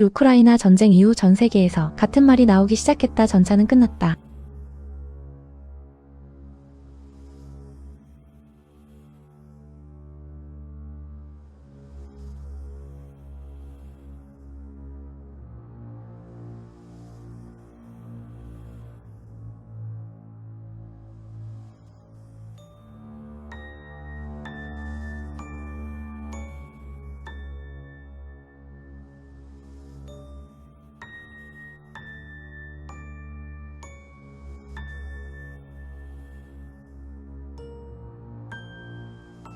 우크라이나 전쟁 이후 전 세계에서 같은 말이 나오기 시작했다. 전차는 끝났다.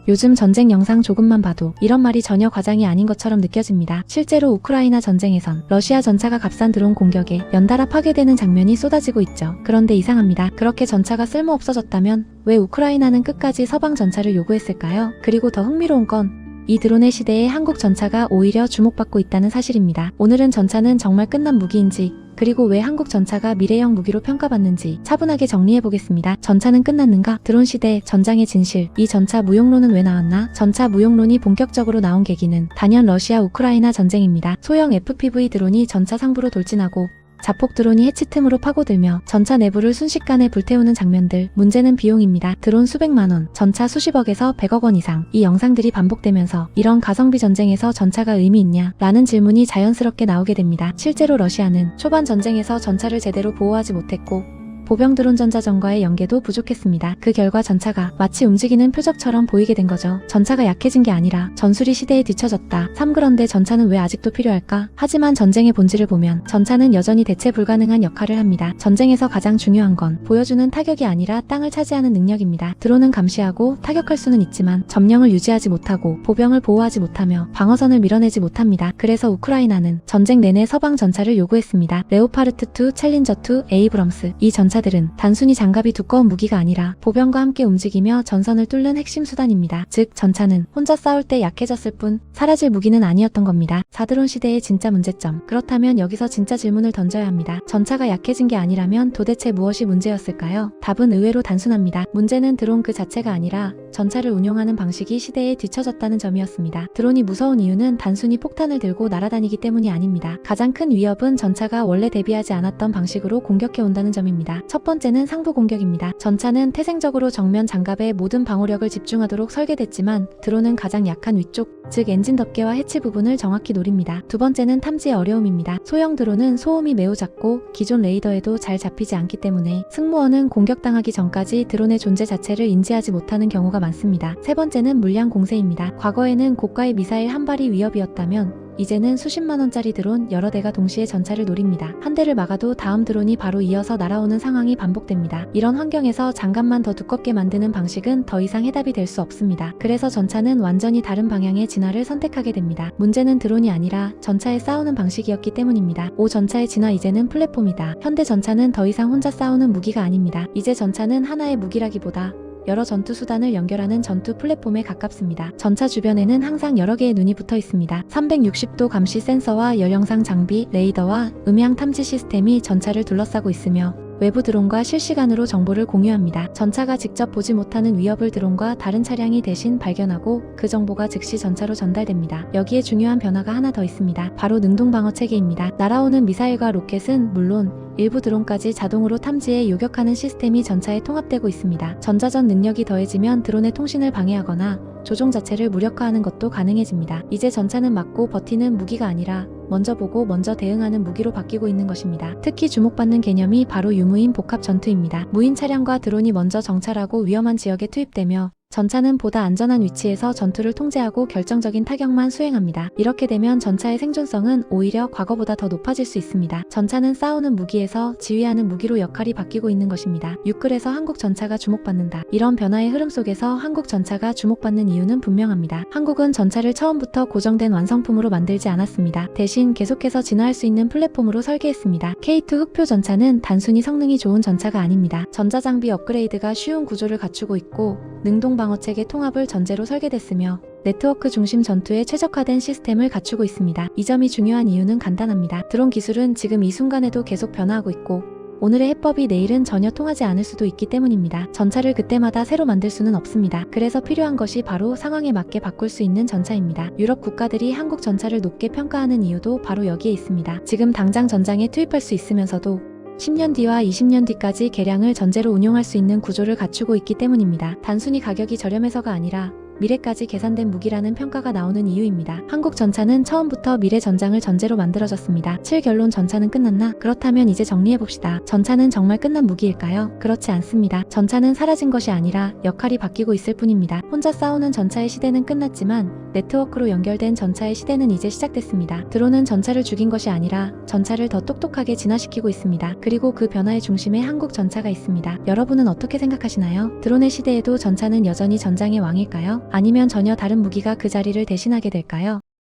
요즘 전쟁 영상 조금만 봐도 이런 말이 전혀 과장이 아닌 것처럼 느껴집니다. 실제로 우크라이나 전쟁에선 러시아 전차가 값싼 드론 공격에 연달아 파괴되는 장면이 쏟아지고 있죠. 그런데 이상합니다. 그렇게 전차가 쓸모 없어졌다면 왜 우크라이나는 끝까지 서방 전차를 요구했을까요? 그리고 더 흥미로운 건 이 드론의 시대에 한국 전차가 오히려 주목받고 있다는 사실입니다. 오늘은 전차는 정말 끝난 무기인지, 그리고 왜 한국 전차가 미래형 무기로 평가받는지 차분하게 정리해보겠습니다. 전차는 끝났는가? 드론 시대, 전장의 진실. 이 전차 무용론은 왜 나왔나? 전차 무용론이 본격적으로 나온 계기는 단연 러시아 우크라이나 전쟁입니다. 소형 FPV 드론이 전차 상부로 돌진하고 자폭 드론이 해치 틈으로 파고들며 전차 내부를 순식간에 불태우는 장면들. 문제는 비용입니다. 드론 수백만원, 전차 수십억에서 100억 원 이상. 이 영상들이 반복되면서 이런 가성비 전쟁에서 전차가 의미 있냐? 라는 질문이 자연스럽게 나오게 됩니다. 실제로 러시아는 초반 전쟁에서 전차를 제대로 보호하지 못했고 보병 드론 전자전과의 연계도 부족했습니다. 그 결과 전차가 마치 움직이는 표적처럼 보이게 된 거죠. 전차가 약해진 게 아니라 전술이 시대에 뒤처졌다. 그런데 전차는 왜 아직도 필요할까? 하지만 전쟁의 본질을 보면 전차는 여전히 대체 불가능한 역할을 합니다. 전쟁에서 가장 중요한 건 보여주는 타격이 아니라 땅을 차지하는 능력입니다. 드론은 감시하고 타격할 수는 있지만 점령을 유지하지 못하고 보병을 보호하지 못하며 방어선을 밀어내지 못합니다. 그래서 우크라이나는 전쟁 내내 서방 전차를 요구했습니다. 레오파르트2, 챌린저2, 에이브럼스. 이 전차들은 단순히 장갑이 두꺼운 무기가 아니라 보병과 함께 움직이며 전선을 뚫는 핵심 수단입니다. 즉 전차는 혼자 싸울 때 약해졌을 뿐 사라질 무기는 아니었던 겁니다. 4드론 시대의 진짜 문제점. 그렇다면 여기서 진짜 질문을 던져야 합니다. 전차가 약해진 게 아니라면 도대체 무엇이 문제였을까요? 답은 의외로 단순합니다. 문제는 드론 그 자체가 아니라 전차를 운용하는 방식이 시대에 뒤처졌다는 점이었습니다. 드론이 무서운 이유는 단순히 폭탄을 들고 날아다니기 때문이 아닙니다. 가장 큰 위협은 전차가 원래 대비하지 않았던 방식으로 공격해온다는 점입니다. 첫 번째는 상부 공격입니다. 전차는 태생적으로 정면 장갑에 모든 방어력을 집중하도록 설계됐지만 드론은 가장 약한 위쪽, 즉 엔진 덮개와 해치 부분을 정확히 노립니다. 두 번째는 탐지의 어려움입니다. 소형 드론은 소음이 매우 작고 기존 레이더에도 잘 잡히지 않기 때문에 승무원은 공격당하기 전까지 드론의 존재 자체를 인지하지 못하는 경우가 많습니다. 세 번째는 물량 공세입니다. 과거에는 고가의 미사일 한 발이 위협이었다면 이제는 수십만원짜리 드론 여러 대가 동시에 전차를 노립니다. 한 대를 막아도 다음 드론이 바로 이어서 날아오는 상황이 반복됩니다. 이런 환경에서 장갑만 더 두껍게 만드는 방식은 더 이상 해답이 될 수 없습니다. 그래서 전차는 완전히 다른 방향의 진화를 선택하게 됩니다. 문제는 드론이 아니라 전차의 싸우는 방식이었기 때문입니다. 전차의 진화. 이제는 플랫폼이다. 현대 전차는 더 이상 혼자 싸우는 무기가 아닙니다. 이제 전차는 하나의 무기라기보다 여러 전투 수단을 연결하는 전투 플랫폼에 가깝습니다. 전차 주변에는 항상 여러 개의 눈이 붙어 있습니다. 360도 감시 센서와 열영상 장비, 레이더와 음향 탐지 시스템이 전차를 둘러싸고 있으며 외부 드론과 실시간으로 정보를 공유합니다. 전차가 직접 보지 못하는 위협을 드론과 다른 차량이 대신 발견하고 그 정보가 즉시 전차로 전달됩니다. 여기에 중요한 변화가 하나 더 있습니다. 바로 능동방어 체계입니다. 날아오는 미사일과 로켓은 물론 일부 드론까지 자동으로 탐지해 요격하는 시스템이 전차에 통합되고 있습니다. 전자전 능력이 더해지면 드론의 통신을 방해하거나 조종 자체를 무력화하는 것도 가능해집니다. 이제 전차는 맞고 버티는 무기가 아니라 먼저 보고 먼저 대응하는 무기로 바뀌고 있는 것입니다. 특히 주목받는 개념이 바로 유무인 복합 전투입니다. 무인 차량과 드론이 먼저 정찰하고 위험한 지역에 투입되며 전차는 보다 안전한 위치에서 전투를 통제하고 결정적인 타격만 수행합니다. 이렇게 되면 전차의 생존성은 오히려 과거보다 더 높아질 수 있습니다. 전차는 싸우는 무기에서 지휘하는 무기로 역할이 바뀌고 있는 것입니다. 유클에서 한국 전차가 주목받는다. 이런 변화의 흐름 속에서 한국 전차가 주목받는 이유는 분명합니다. 한국은 전차를 처음부터 고정된 완성품으로 만들지 않았습니다. 대신 계속해서 진화할 수 있는 플랫폼으로 설계했습니다. K2 흑표 전차는 단순히 성능이 좋은 전차가 아닙니다. 전자장비 업그레이드가 쉬운 구조를 갖추고 있고 능동방어체계 통합을 전제로 설계됐으며 네트워크 중심 전투에 최적화된 시스템을 갖추고 있습니다. 이 점이 중요한 이유는 간단합니다. 드론 기술은 지금 이 순간에도 계속 변화하고 있고 오늘의 해법이 내일은 전혀 통하지 않을 수도 있기 때문입니다. 전차를 그때마다 새로 만들 수는 없습니다. 그래서 필요한 것이 바로 상황에 맞게 바꿀 수 있는 전차입니다. 유럽 국가들이 한국 전차를 높게 평가하는 이유도 바로 여기에 있습니다. 지금 당장 전장에 투입할 수 있으면서도 10년 뒤와 20년 뒤까지 개량을 전제로 운용할 수 있는 구조를 갖추고 있기 때문입니다. 단순히 가격이 저렴해서가 아니라 미래까지 계산된 무기라는 평가가 나오는 이유입니다. 한국 전차는 처음부터 미래 전장을 전제로 만들어졌습니다. 7결론 전차는 끝났나? 그렇다면 이제 정리해봅시다. 전차는 정말 끝난 무기일까요? 그렇지 않습니다. 전차는 사라진 것이 아니라 역할이 바뀌고 있을 뿐입니다. 혼자 싸우는 전차의 시대는 끝났지만 네트워크로 연결된 전차의 시대는 이제 시작됐습니다. 드론은 전차를 죽인 것이 아니라 전차를 더 똑똑하게 진화시키고 있습니다. 그리고 그 변화의 중심에 한국 전차가 있습니다. 여러분은 어떻게 생각하시나요? 드론의 시대에도 전차는 여전히 전장의 왕일까요? 아니면 전혀 다른 무기가 그 자리를 대신하게 될까요?